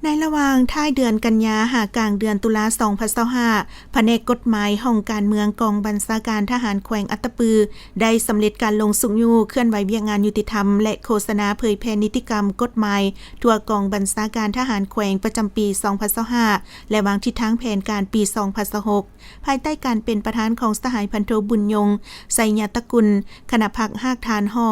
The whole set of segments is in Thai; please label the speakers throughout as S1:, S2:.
S1: ในระหว่างท้ายเดือนกันยาหากลางเดือนตุลา2025แผนกกฎหมายห้องการเมืองกองบัญชาการทหารแขวงอัตตปือได้สำเร็จการลงสุกยู่เคลื่อนไหวเวียงงานยุติธรรมและโฆษณาเผยแพร่นิติกรรมกฎหมายทั่วกองบัญชาการทหารแขวงประจำปี2025และวางทิศทางแผนการปี2026ภายใต้การเป็นประธานของสหายพันโทบุญยงไสยตกุลคณะพักหากฐานห้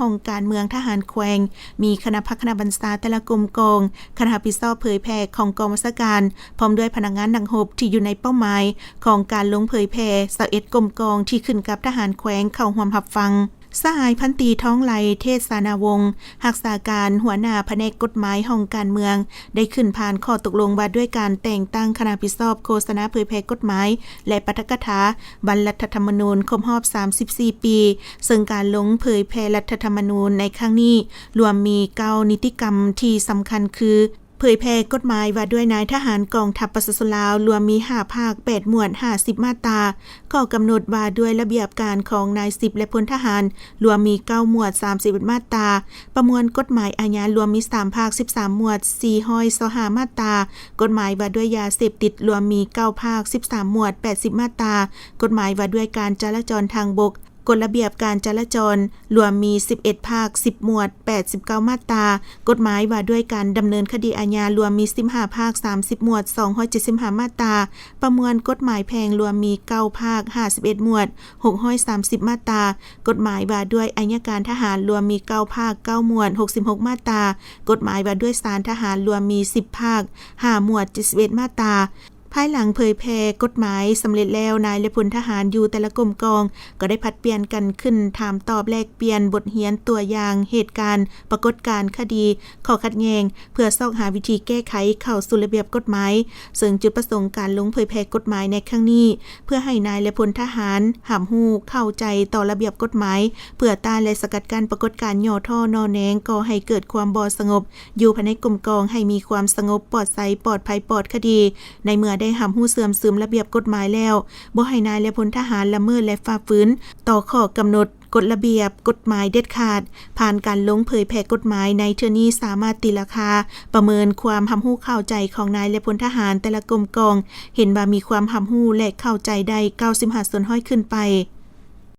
S1: องการเมืองทหารแขวงมีคณะพักคณะบัญชาแต่ละกรมกองคณะพิซอบเผยแพร่ของกองบัญชาการพร้อมด้วยพนักงานดังหบที่อยู่ในเป้าหมายของการลงเผยแพร่21กรมกองที่ขึ้นกับทหารแขวงเข้าร่วมรับฟังสหายพันตีท้องไหลเทศนาวงศ์รักษาการหัวหน้าแผนกกฎหมายห้องการเมืองได้ขึ้นผ่านข้อตกลงว่าด้วยการแต่งตั้งคณะพิซอบโฆษณาเผยแพร่กฎหมายและปาฐกถาบรรณรัฐธรรมนูญครบรอบ34ปีซึ่งการลงเผยแพร่รัฐธรรมนูญในครั้งนี้รวมมี9นิติกรรมที่สำคัญคือเผยแพร่กฎหมายว่าด้วยนายทหารกองทัพประชาชนลาวรวมมี5ภาค8หมวด50มาตราข้อกำหนดว่าด้วยระเบียบการของนาย10และพลทหารรวมมี9หมวด31มาตราประมวลกฎหมายอาญารวมมี3ภาค13หมวด425มาตรากฎหมายว่าด้วยยาเสพติดรวมมี9ภาค13หมวด80มาตรากฎหมายว่าด้วยการจราจรทางบกกฎระเบียบการจราจรรวมมี11ภาค10หมวด89มาตรากฎหมายว่าด้วยการดำเนินคดีอาญารวมมี15ภาค30หมวด275มาตราประมวลกฎหมายแพ่งรวมมี9ภาค51หมวด630มาตรากฎหมายว่าด้วยอัยการทหารรวมมี9ภาค9หมวด66มาตรากฎหมายว่าด้วยศาลทหารรวมมี10ภาค5หมวด71มาตราภายหลังเผยแพร่กฎหมายสำเร็จแล้วนายและพลทหารอยู่แต่ละกรมกองก็ได้ผัดเปลี่ยนกันขึ้นถามตอบแลกเปลี่ยนบทเรียนตัวอย่างเหตุการณ์ปรากฏการณ์คดีข้อขัดแย้งเพื่อซอกหาวิธีแก้ไขเข้าสู่ระเบียบกฎหมายซึ่งจุดประสงค์การลงเผยแพร่กฎหมายในครั้งนี้เพื่อให้นายและพลทหารหำฮู้เข้าใจต่อระเบียบกฎหมายเพื่อต้านและสกัดกั้นปรากฏการณ์ย่อท่อนอแหนงก่อให้เกิดความบ่สงบอยู่ภายในกรมกองให้มีความสงบปลอดภัยปลอดภัยปลอดคดีในเมื่อได้หำฮู้เสื่อมซึมระเบียบกฎหมายแล้วบ่ให้นายและพลทหารละเมิดและฝ่าฝืนต่อข้อกำหนดกฎระเบียบกฎหมายเด็ดขาดผ่านการลงเผยแพร่กฎหมายในเทื่อนี้สามารถตีราคาประเมินความหำฮู้เข้าใจของนายและพลทหารแต่ละกรมกองเห็นว่ามีความหำฮู้และเข้าใจได้95%ขึ้นไป